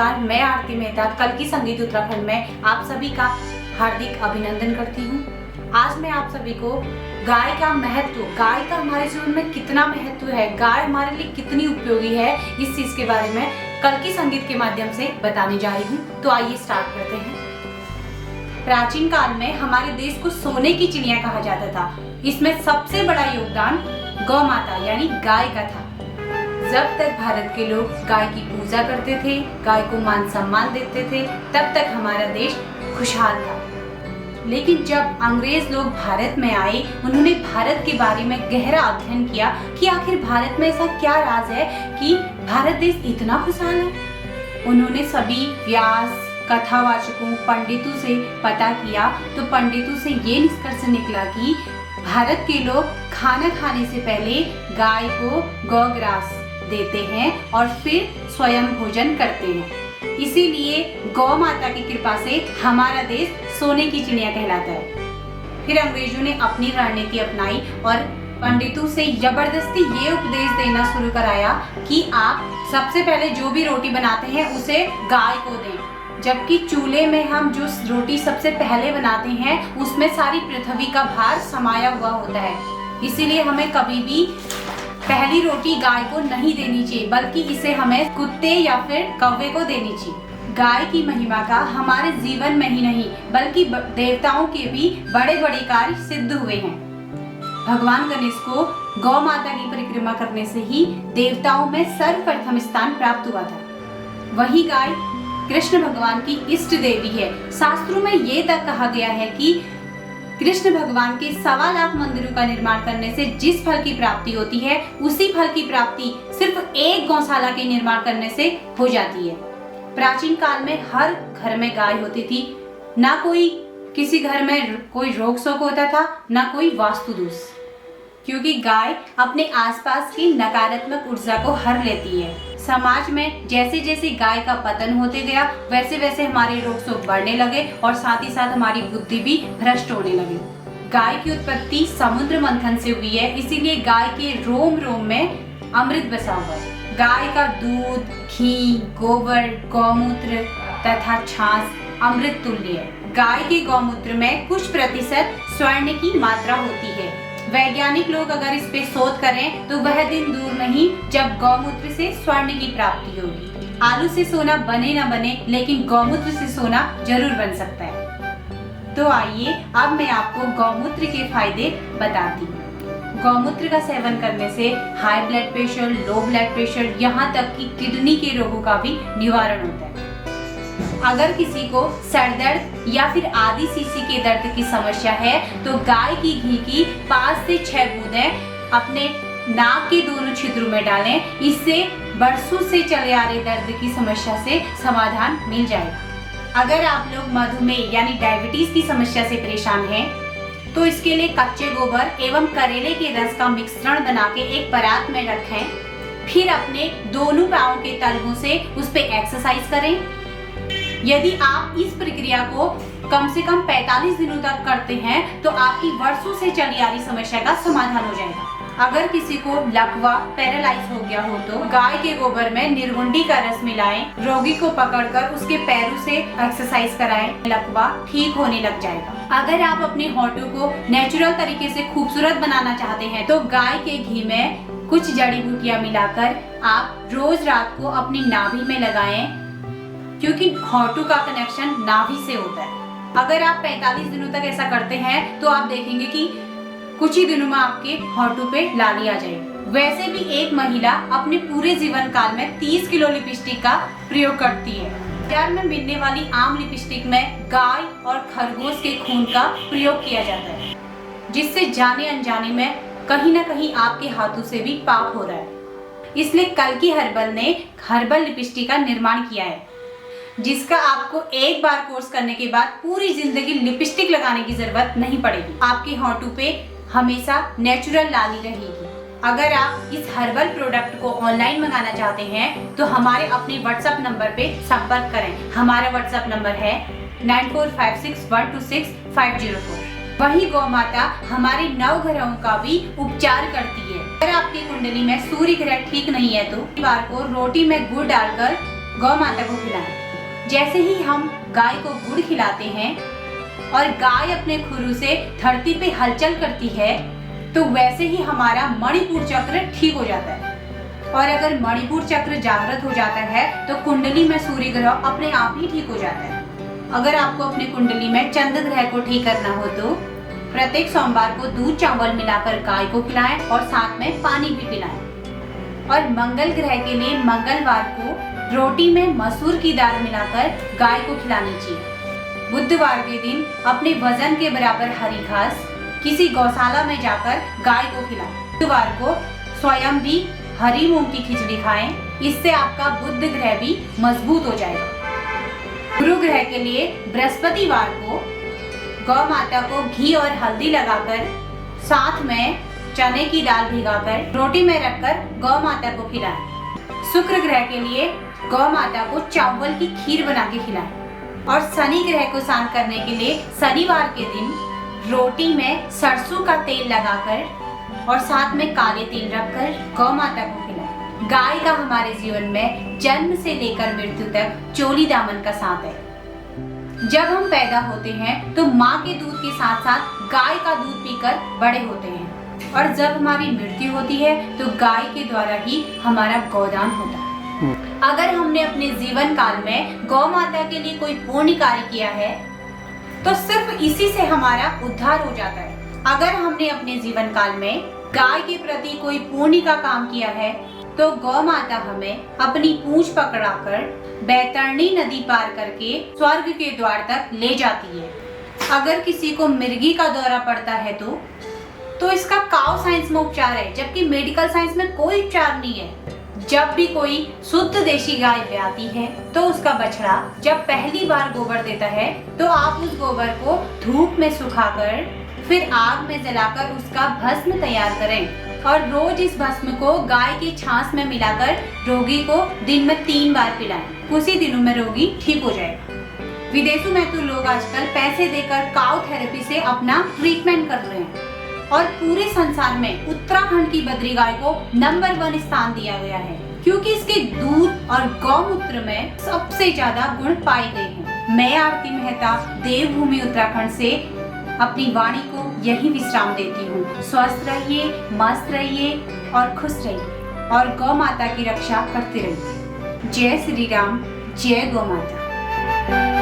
नमस्कार, मैं आरती मेहता कल की संगीत उत्तराखंड में आप सभी का हार्दिक अभिनंदन करती हूँ। आज मैं आप सभी को गाय का महत्व, गाय का हमारे जीवन में कितना महत्व है, गाय हमारे लिए कितनी उपयोगी है, इस चीज के बारे में कल की संगीत के माध्यम से बताने जा रही हूँ। तो आइए स्टार्ट करते हैं। प्राचीन काल में हमारे देश को सोने की चिड़िया कहा जाता था। इसमें सबसे बड़ा योगदान गौ माता यानी गाय का था। जब तक भारत के लोग गाय की पूजा करते थे, गाय को मान सम्मान देते थे, तब तक हमारा देश खुशहाल था। लेकिन जब अंग्रेज लोग भारत में आए, उन्होंने भारत के बारे में गहरा अध्ययन किया कि आखिर भारत में ऐसा क्या राज है कि भारत देश इतना खुशहाल है। उन्होंने सभी व्यास, कथावाचकों, पंडितों से पता किया तो पंडितों से ये निष्कर्ष निकला कि भारत के लोग खाना खाने से पहले गाय को गौग्रास देते हैं और फिर स्वयं भोजन करते हैं। इसीलिए गौ माता की कृपा से हमारा देश सोने की चिड़िया कहलाता है। फिर अंग्रेजों ने अपनी रणनीति अपनाई और पंडितों से जबरदस्ती ये उपदेश देना शुरू कराया कि आप सबसे पहले जो भी रोटी बनाते हैं उसे गाय को दें, जबकि चूल्हे में हम जो रोटी सबसे पहले बनाते हैं उसमें सारी पृथ्वी का भार समाया हुआ होता है। इसीलिए हमें कभी भी पहली रोटी गाय को नहीं देनी चाहिए, बल्कि इसे हमें कुत्ते या फिर कौवे को देनी चाहिए। गाय की महिमा का हमारे जीवन में ही नहीं बल्कि देवताओं के भी बड़े बड़े कार्य सिद्ध हुए हैं। भगवान गणेश को गौ माता की परिक्रमा करने से ही देवताओं में सर्वप्रथम स्थान प्राप्त हुआ था। वही गाय कृष्ण भगवान की इष्ट देवी है। शास्त्रों में ये तक कहा गया है कि कृष्ण भगवान के 1.25 लाख मंदिरों का निर्माण करने से जिस फल की प्राप्ति होती है, उसी फल की प्राप्ति सिर्फ एक गौशाला के निर्माण करने से हो जाती है। प्राचीन काल में हर घर में गाय होती थी। ना कोई किसी घर में कोई रोग शोक होता था, ना कोई वास्तु दोष, क्योंकि गाय अपने आसपास की नकारात्मक ऊर्जा को हर लेती है। समाज में जैसे जैसे गाय का पतन होते गया, वैसे वैसे हमारे रोग शोक बढ़ने लगे और साथ ही साथ हमारी बुद्धि भी भ्रष्ट होने लगी। गाय की उत्पत्ति समुद्र मंथन से हुई है, इसीलिए गाय के रोम रोम में अमृत बसा हुआ है। गाय का दूध, घी, गोबर, गौमूत्र तथा छाछ अमृत तुल्य है। गाय के गौमूत्र में कुछ प्रतिशत स्वर्ण की मात्रा होती है। वैज्ञानिक लोग अगर इस पे शोध करें तो वह दिन दूर नहीं जब गौमूत्र से स्वर्ण की प्राप्ति होगी। आलू से सोना बने ना बने, लेकिन गौमूत्र से सोना जरूर बन सकता है। तो आइए अब मैं आपको गौमूत्र के फायदे बताती हूँ। गौमूत्र का सेवन करने से high blood pressure, low blood pressure, यहाँ तक कि किडनी के रोगों का भी निवारण होता है। अगर किसी को सर दर्द या फिर आदि शीशी के दर्द की समस्या है तो गाय की घी की 5 से 6 बूंदें अपने नाक के दोनों छिद्रों में डालें। इससे बरसों से चले आ रहे दर्द की समस्या से समाधान मिल जाएगा। अगर आप लोग मधुमेह यानी डायबिटीज की समस्या से परेशान हैं तो इसके लिए कच्चे गोबर एवं करेले के रस का मिश्रण बना के एक परात में रखें। फिर अपने दोनों पाँव के तलवों से उस पर एक्सरसाइज करें। यदि आप इस प्रक्रिया को कम से कम 45 दिनों तक करते हैं तो आपकी वर्षों से चली आ रही समस्या का समाधान हो जाएगा। अगर किसी को लकवा, पैरालाइज हो गया हो तो गाय के गोबर में निर्गुंडी का रस मिलाएं। रोगी को पकड़कर उसके पैरों से एक्सरसाइज कराएं, लकवा ठीक होने लग जाएगा। अगर आप अपने होठों को नेचुरल तरीके से खूबसूरत बनाना चाहते हैं तो गाय के घी में कुछ जड़ी बूटियां मिलाकर आप रोज रात को अपनी नाभि में लगाएं, क्योंकि होठों का कनेक्शन नाभि से होता है। अगर आप 45 दिनों तक ऐसा करते हैं तो आप देखेंगे कि कुछ ही दिनों में आपके होठों पे लाली आ जाएगी। वैसे भी एक महिला अपने पूरे जीवन काल में 30 किलो लिपस्टिक का प्रयोग करती है। बाजार में मिलने वाली आम लिपस्टिक में गाय और खरगोश के खून का प्रयोग किया जाता है, जिससे जाने अनजाने में कहीं ना कहीं आपके हाथों से भी पाप हो रहा है। इसलिए कल्कि हर्बल ने हर्बल लिपस्टिक का निर्माण किया है, जिसका आपको एक बार कोर्स करने के बाद पूरी जिंदगी लिपस्टिक लगाने की जरूरत नहीं पड़ेगी। आपके होठों पे हमेशा नेचुरल लाली रहेगी। अगर आप इस हर्बल प्रोडक्ट को ऑनलाइन मंगाना चाहते हैं तो हमारे अपने व्हाट्सएप नंबर पे संपर्क करें। हमारा व्हाट्सएप नंबर है 9456126504। वही गौ माता हमारे 9 ग्रहों का भी उपचार करती है। अगर आपकी कुंडली में सूर्य ग्रह ठीक नहीं है तो शनिवार को रोटी में गुड़ डालकर गौ माता को खिलाएं। जैसे ही हम गाय को गुड़ खिलाते हैं और गाय अपने खुरों से धरती पे हलचल करती है, तो वैसे ही हमारा मणिपुर चक्र ठीक हो जाता है। और अगर मणिपुर चक्र जागृत हो जाता है तो कुंडली में सूर्य ग्रह अपने आप ही ठीक हो जाता है। अगर आपको अपनी कुंडली में चंद्र ग्रह को ठीक करना हो तो प्रत्येक सोमवार को दूध चावल मिलाकर गाय को खिलाएं और साथ में पानी भी पिलाएं। और मंगल ग्रह के लिए मंगलवार को रोटी में मसूर की दाल मिलाकर गाय को खिलानी चाहिए। बुधवार के दिन अपने वजन के बराबर हरी घास किसी गौशाला में जाकर गाय को खिलाएं। बुधवार को स्वयं भी हरी मूंग की खिचड़ी खाएं, इससे आपका बुध ग्रह भी मजबूत हो जाएगा। गुरु ग्रह के लिए बृहस्पतिवार को गौ माता को घी और हल्दी लगाकर साथ में चने की दाल भिगाकर रोटी में रखकर गौ माता को खिलाएं। शुक्र ग्रह के लिए गौ माता को चावल की खीर बना के खिलाएं। और शनि ग्रह को शांत करने के लिए शनिवार के दिन रोटी में सरसों का तेल लगाकर और साथ में काले तिल रखकर गौ माता को खिलाएं। गाय का हमारे जीवन में जन्म से लेकर मृत्यु तक चोली दामन का साथ है। जब हम पैदा होते हैं तो माँ के दूध के साथ साथ गाय का दूध पीकर बड़े होते हैं, और जब हमारी मृत्यु होती है तो गाय के द्वारा ही हमारा गोदान होता है। अगर हमने अपने जीवन काल में गौ माता के लिए कोई पुण्य कार्य किया है तो सिर्फ इसी से हमारा उद्धार हो जाता है। अगर हमने अपने जीवन काल में गाय के प्रति कोई पुण्य का काम किया है तो गौ माता हमें अपनी पूंछ पकड़ाकर बैतरणी नदी पार करके स्वर्ग के द्वार तक ले जाती है। अगर किसी को मिर्गी का दौरा पड़ता है तो इसका काउ साइंस में उपचार है, जबकि मेडिकल साइंस में कोई उपचार नहीं है। जब भी कोई शुद्ध देशी गाय ब्याती है तो उसका बछड़ा जब पहली बार गोबर देता है तो आप उस गोबर को धूप में सुखाकर फिर आग में जलाकर उसका भस्म तैयार करें और रोज इस भस्म को गाय की छाछ में मिलाकर रोगी को दिन में 3 बार पिलाएं। कुछ ही दिनों में रोगी ठीक हो जाएगा। विदेशों में तो लोग आजकल पैसे देकर काउ थेरेपी से अपना ट्रीटमेंट कर रहे हैं और पूरे संसार में उत्तराखंड की बद्री गाय को नंबर 1 स्थान दिया गया है, क्योंकि इसके दूध और गौमूत्र में सबसे ज्यादा गुण पाए गए हैं। मैं आरती मेहता देवभूमि उत्तराखंड से अपनी वाणी को यही विश्राम देती हूँ। स्वस्थ रहिए, मस्त रहिए और खुश रहिए और गौ माता की रक्षा करते रहिए। जय श्री राम, जय गौ माता।